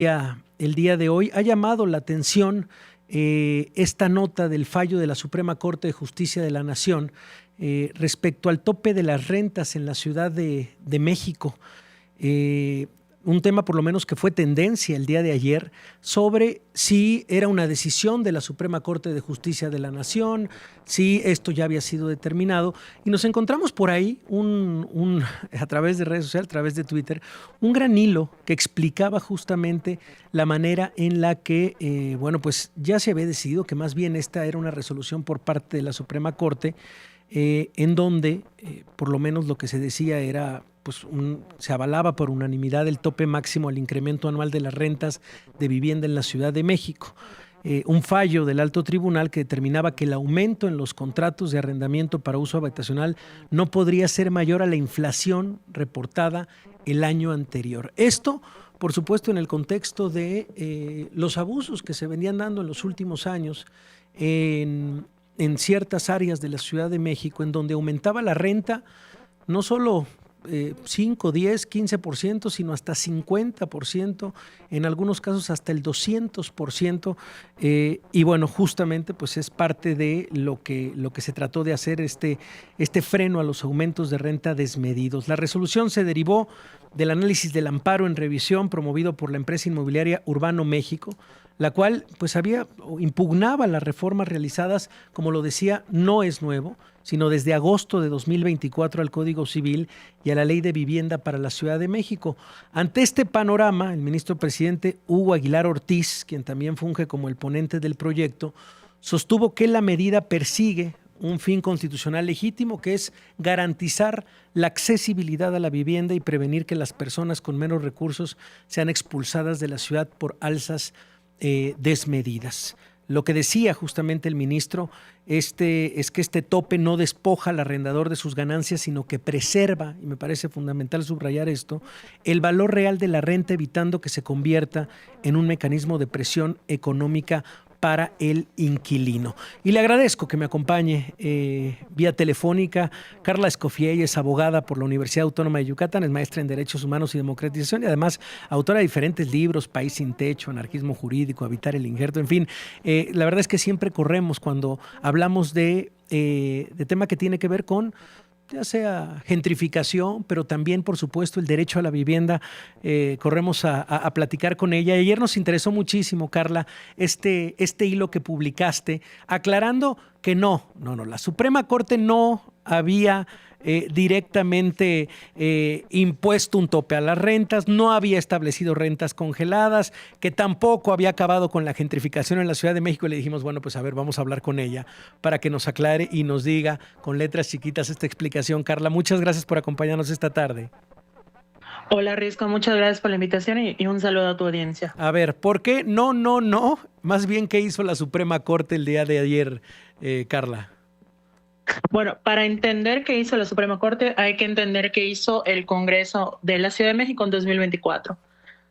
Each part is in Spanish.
El día de hoy ha llamado la atención esta nota del fallo de la Suprema Corte de Justicia de la Nación respecto al tope de las rentas en la Ciudad de México. Un tema por lo menos que fue tendencia el día de ayer sobre si era una decisión de la Suprema Corte de Justicia de la Nación, si esto ya había sido determinado, y nos encontramos por ahí a través de redes sociales, a través de Twitter, un gran hilo que explicaba justamente la manera en la que, pues ya se había decidido que más bien esta era una resolución por parte de la Suprema Corte, en donde por lo menos lo que se decía era, se avalaba por unanimidad el tope máximo al incremento anual de las rentas de vivienda en la Ciudad de México. Un fallo del alto tribunal que determinaba que el aumento en los contratos de arrendamiento para uso habitacional no podría ser mayor a la inflación reportada el año anterior. Esto, por supuesto, en el contexto de los abusos que se venían dando en los últimos años en ciertas áreas de la Ciudad de México, en donde aumentaba la renta no solo 5, 10, 15%, sino hasta 50%, en algunos casos hasta el 200%, y bueno, justamente pues es parte de lo que se trató de hacer, este freno a los aumentos de renta desmedidos. La resolución se derivó del análisis del amparo en revisión promovido por la empresa inmobiliaria Urbano México, la cual pues impugnaba las reformas realizadas, como lo decía, no es nuevo, sino desde agosto de 2024 al Código Civil y a la Ley de Vivienda para la Ciudad de México. Ante este panorama, el ministro presidente Hugo Aguilar Ortiz, quien también funge como el ponente del proyecto, sostuvo que la medida persigue un fin constitucional legítimo, que es garantizar la accesibilidad a la vivienda y prevenir que las personas con menos recursos sean expulsadas de la ciudad por alzas desmedidas. Lo que decía justamente el ministro es que este tope no despoja al arrendador de sus ganancias, sino que preserva, y me parece fundamental subrayar esto, el valor real de la renta, evitando que se convierta en un mecanismo de presión económica para el inquilino. Y le agradezco que me acompañe vía telefónica. Carla Escoffier es abogada por la Universidad Autónoma de Yucatán, es maestra en Derechos Humanos y Democratización y además autora de diferentes libros, País sin techo, Anarquismo jurídico, Habitar el injerto, en fin. La verdad es que siempre corremos cuando hablamos de tema que tiene que ver con ya sea gentrificación, pero también, por supuesto, el derecho a la vivienda. Corremos a platicar con ella. Ayer nos interesó muchísimo, Carla, este hilo que publicaste, aclarando que la Suprema Corte no había directamente impuesto un tope a las rentas, no había establecido rentas congeladas, que tampoco había acabado con la gentrificación en la Ciudad de México. Y le dijimos, bueno, pues a ver, vamos a hablar con ella para que nos aclare y nos diga con letras chiquitas esta explicación. Carla, muchas gracias por acompañarnos esta tarde. Hola, Risco, muchas gracias por la invitación y un saludo a tu audiencia. A ver, ¿por qué no? Más bien, ¿qué hizo la Suprema Corte el día de ayer, Carla? Bueno, para entender qué hizo la Suprema Corte hay que entender qué hizo el Congreso de la Ciudad de México en 2024.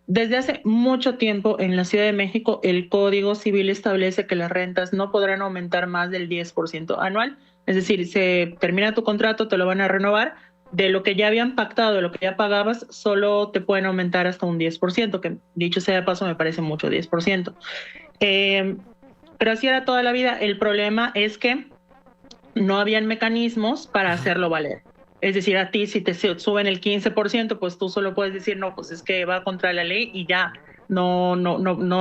Desde hace mucho tiempo en la Ciudad de México el Código Civil establece que las rentas no podrán aumentar más del 10% anual. Es decir, se termina tu contrato, te lo van a renovar, de lo que ya habían pactado, de lo que ya pagabas, solo te pueden aumentar hasta un 10%, que dicho sea de paso me parece mucho 10%. Pero así era toda la vida. El problema es que no habían mecanismos para hacerlo valer. Es decir, a ti si te suben el 15%, pues tú solo puedes decir, no, pues es que va contra la ley y ya. No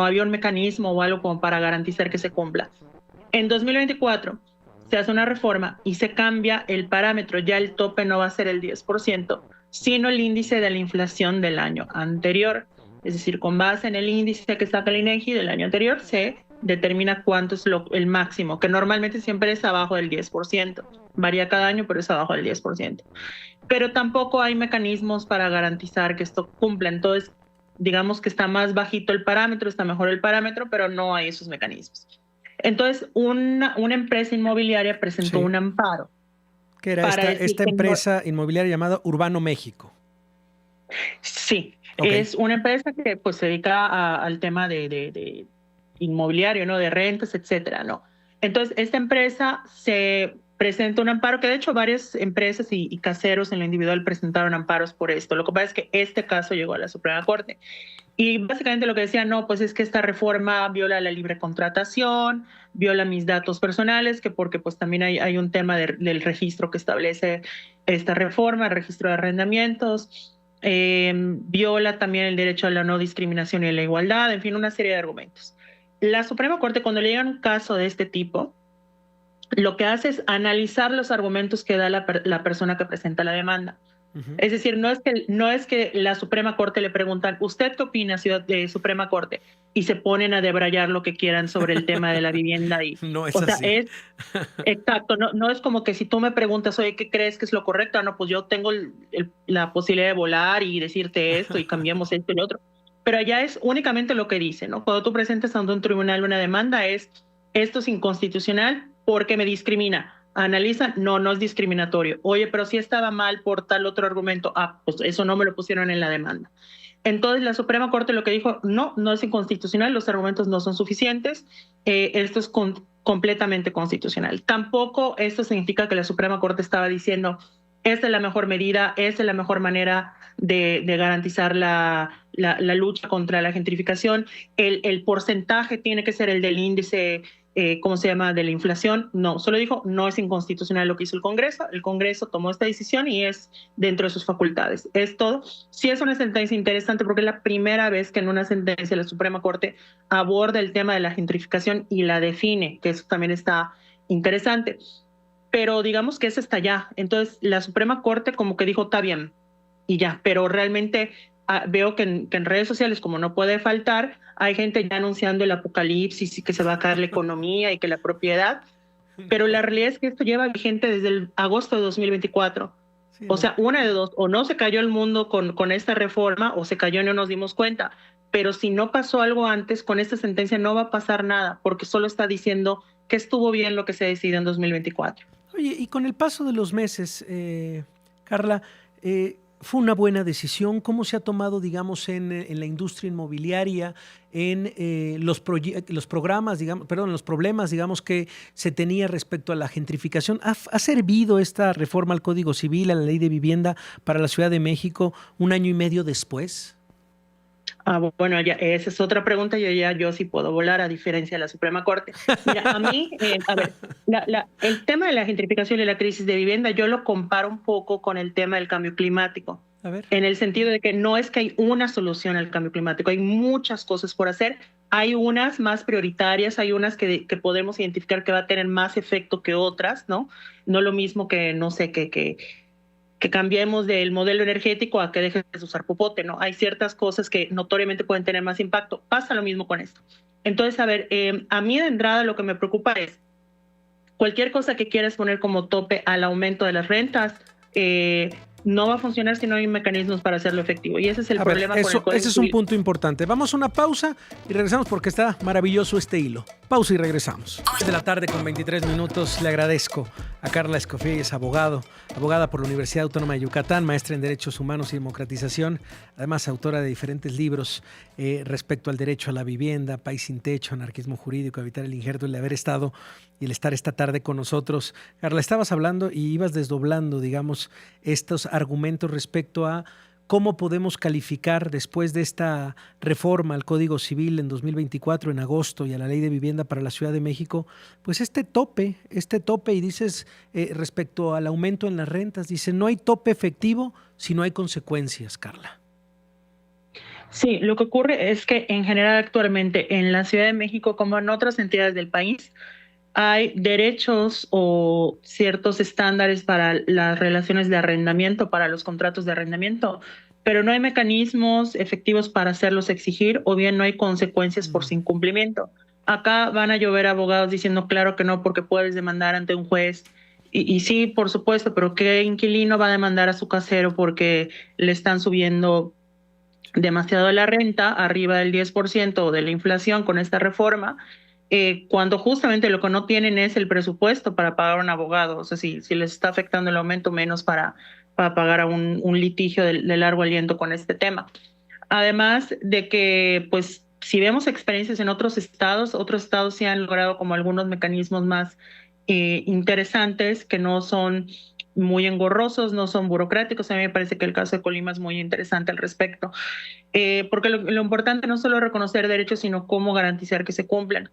había un mecanismo o algo como para garantizar que se cumpla. En 2024 se hace una reforma y se cambia el parámetro. Ya el tope no va a ser el 10%, sino el índice de la inflación del año anterior. Es decir, con base en el índice que saca el INEGI del año anterior, se determina cuánto es el máximo, que normalmente siempre es abajo del 10%. Varía cada año, pero es abajo del 10%. Pero tampoco hay mecanismos para garantizar que esto cumpla. Entonces, digamos que está más bajito el parámetro, está mejor el parámetro, pero no hay esos mecanismos. Entonces, una empresa inmobiliaria presentó un amparo. ¿Qué era esta empresa inmobiliaria llamada Urbano México? Sí, es una empresa que pues se dedica al tema de inmobiliario, ¿no? De rentas, etcétera, ¿no? Entonces, esta empresa se presenta un amparo, que de hecho varias empresas y caseros en lo individual presentaron amparos por esto. Lo que pasa es que este caso llegó a la Suprema Corte. Y básicamente lo que decía, no, pues es que esta reforma viola la libre contratación, viola mis datos personales, que porque pues también hay un tema del registro que establece esta reforma, el registro de arrendamientos, viola también el derecho a la no discriminación y la igualdad, en fin, una serie de argumentos. La Suprema Corte, cuando le llega un caso de este tipo, lo que hace es analizar los argumentos que da la persona que presenta la demanda. Es decir, no es que la Suprema Corte le preguntan, ¿usted qué opina, ciudad de Suprema Corte? Y se ponen a debrayar lo que quieran sobre el tema de la vivienda. No es así. Exacto, no es como que si tú me preguntas, oye, ¿qué crees que es lo correcto? No, pues yo tengo la posibilidad de volar y decirte esto y cambiamos esto y lo otro. Pero allá es únicamente lo que dice, ¿no? Cuando tú presentas ante un tribunal una demanda esto es inconstitucional porque me discrimina. Analiza, no es discriminatorio. Oye, pero si estaba mal por tal otro argumento, pues eso no me lo pusieron en la demanda. Entonces la Suprema Corte lo que dijo, no es inconstitucional, los argumentos no son suficientes, esto es completamente constitucional. Tampoco esto significa que la Suprema Corte estaba diciendo, esta es la mejor medida, esta es la mejor manera de garantizar la lucha contra la gentrificación, el porcentaje tiene que ser el del índice ¿cómo se llama?, de la inflación. No, solo dijo, no es inconstitucional lo que hizo el Congreso tomó esta decisión y es dentro de sus facultades. Es todo. Sí es una sentencia interesante porque es la primera vez que en una sentencia la Suprema Corte aborda el tema de la gentrificación y la define, que eso también está interesante. Pero digamos que eso está ya. Entonces la Suprema Corte como que dijo, está bien, y ya, pero realmente veo que en redes sociales, como no puede faltar, hay gente ya anunciando el apocalipsis y que se va a caer la economía y que la propiedad, pero la realidad es que esto lleva vigente desde el agosto de 2024. Sí, o sea, una de dos, o no se cayó el mundo con esta reforma o se cayó y no nos dimos cuenta, pero si no pasó algo antes, con esta sentencia no va a pasar nada, porque solo está diciendo que estuvo bien lo que se decidió en 2024. Oye, y con el paso de los meses, Carla, ¿fue una buena decisión? ¿Cómo se ha tomado, digamos, en la industria inmobiliaria, en los programas, digamos, perdón, los problemas, digamos, que se tenía respecto a la gentrificación? ¿Ha servido esta reforma al Código Civil, a la Ley de Vivienda para la Ciudad de México un año y medio después? Bueno, ya, esa es otra pregunta. Yo sí puedo volar, a diferencia de la Suprema Corte. Mira, a mí, a ver, el tema de la gentrificación y la crisis de vivienda, yo lo comparo un poco con el tema del cambio climático. A ver. En el sentido de que no es que hay una solución al cambio climático, hay muchas cosas por hacer. Hay unas más prioritarias, hay unas que podemos identificar que va a tener más efecto que otras, ¿no? No lo mismo que, no sé, que cambiemos del modelo energético a que dejes de usar popote, ¿no? Hay ciertas cosas que notoriamente pueden tener más impacto. Pasa lo mismo con esto. Entonces, a ver, a mí de entrada lo que me preocupa es cualquier cosa que quieras poner como tope al aumento de las rentas, no va a funcionar si no hay mecanismos para hacerlo efectivo. Y ese es el problema con el Código Ese es un punto importante. Vamos a una pausa y regresamos porque está maravilloso este hilo. Pausa y regresamos. De la tarde con 23 minutos. Le agradezco a Carla Escoffier, es abogada por la Universidad Autónoma de Yucatán, maestra en Derechos Humanos y Democratización, además autora de diferentes libros respecto al derecho a la vivienda, País sin techo, anarquismo jurídico, evitar el injerto, el haber estado y el estar esta tarde con nosotros. Carla, estabas hablando y ibas desdoblando, digamos, estos argumentos respecto a cómo podemos calificar después de esta reforma al Código Civil en 2024, en agosto, y a la Ley de Vivienda para la Ciudad de México, pues este tope, y dices respecto al aumento en las rentas, dice, no hay tope efectivo si no hay consecuencias, Carla. Sí, lo que ocurre es que en general actualmente en la Ciudad de México, como en otras entidades del país, hay derechos o ciertos estándares para las relaciones de arrendamiento, para los contratos de arrendamiento, pero no hay mecanismos efectivos para hacerlos exigir o bien no hay consecuencias por su incumplimiento. Acá van a llover abogados diciendo claro que no porque puedes demandar ante un juez. Y sí, por supuesto, pero ¿qué inquilino va a demandar a su casero porque le están subiendo demasiado la renta, arriba del 10% de la inflación con esta reforma? Cuando justamente lo que no tienen es el presupuesto para pagar a un abogado. O sea, si les está afectando el aumento, menos para pagar a un litigio de largo aliento con este tema. Además de que, pues, si vemos experiencias en otros estados sí han logrado como algunos mecanismos más interesantes que no son muy engorrosos, no son burocráticos. A mí me parece que el caso de Colima es muy interesante al respecto, porque lo importante no es solo reconocer derechos, sino cómo garantizar que se cumplan.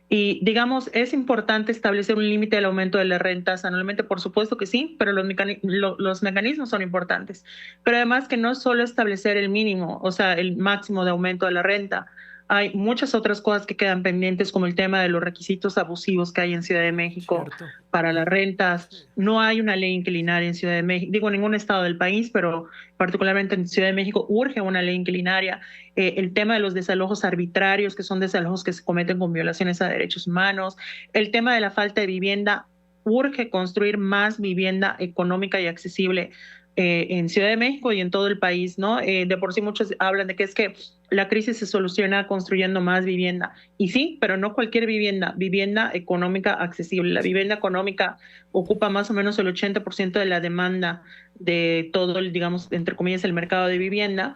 Y digamos, es importante establecer un límite del aumento de las rentas anualmente, por supuesto que sí, pero los mecanismos son importantes. Pero además que no es solo establecer el mínimo, o sea, el máximo de aumento de la renta. Hay muchas otras cosas que quedan pendientes, como el tema de los requisitos abusivos que hay en Ciudad de México para las rentas. No hay una ley inquilinaria en Ciudad de México, digo, en ningún estado del país, pero particularmente en Ciudad de México urge una ley inquilinaria. El tema de los desalojos arbitrarios, que son desalojos que se cometen con violaciones a derechos humanos. El tema de la falta de vivienda, urge construir más vivienda económica y accesible en Ciudad de México y en todo el país, ¿no? De por sí muchos hablan de que es que la crisis se soluciona construyendo más vivienda. Y sí, pero no cualquier vivienda, vivienda económica accesible. La vivienda económica ocupa más o menos el 80% de la demanda de todo el, digamos, entre comillas, el mercado de vivienda,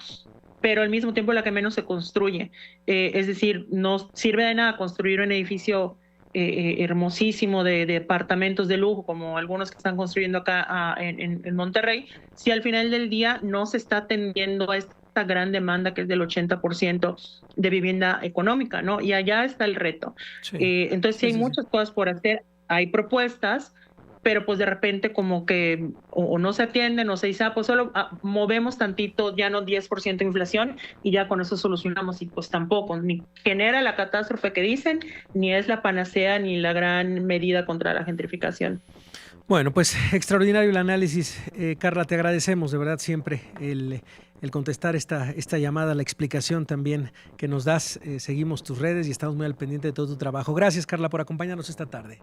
pero al mismo tiempo la que menos se construye. Es decir, no sirve de nada construir un edificio hermosísimo de departamentos de lujo, como algunos que están construyendo acá en Monterrey, si al final del día no se está atendiendo a esta gran demanda que es del 80% de vivienda económica, ¿no? Y allá está el reto. Sí. Entonces, sí hay muchas cosas por hacer, hay propuestas, pero pues de repente como que o no se atienden o se dice, pues solo movemos tantito, ya no 10% de inflación y ya con eso solucionamos, y pues tampoco, ni genera la catástrofe que dicen, ni es la panacea ni la gran medida contra la gentrificación. Bueno, pues extraordinario el análisis. Carla, te agradecemos de verdad siempre el contestar esta llamada, la explicación también que nos das. Seguimos tus redes y estamos muy al pendiente de todo tu trabajo. Gracias, Carla, por acompañarnos esta tarde.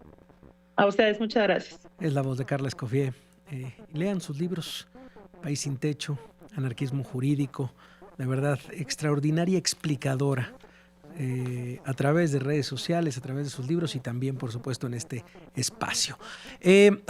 A ustedes, muchas gracias. Es la voz de Carla Escoffier. Lean sus libros, País sin techo, Anarquismo jurídico, de verdad, extraordinaria explicadora a través de redes sociales, a través de sus libros y también, por supuesto, en este espacio. A ver.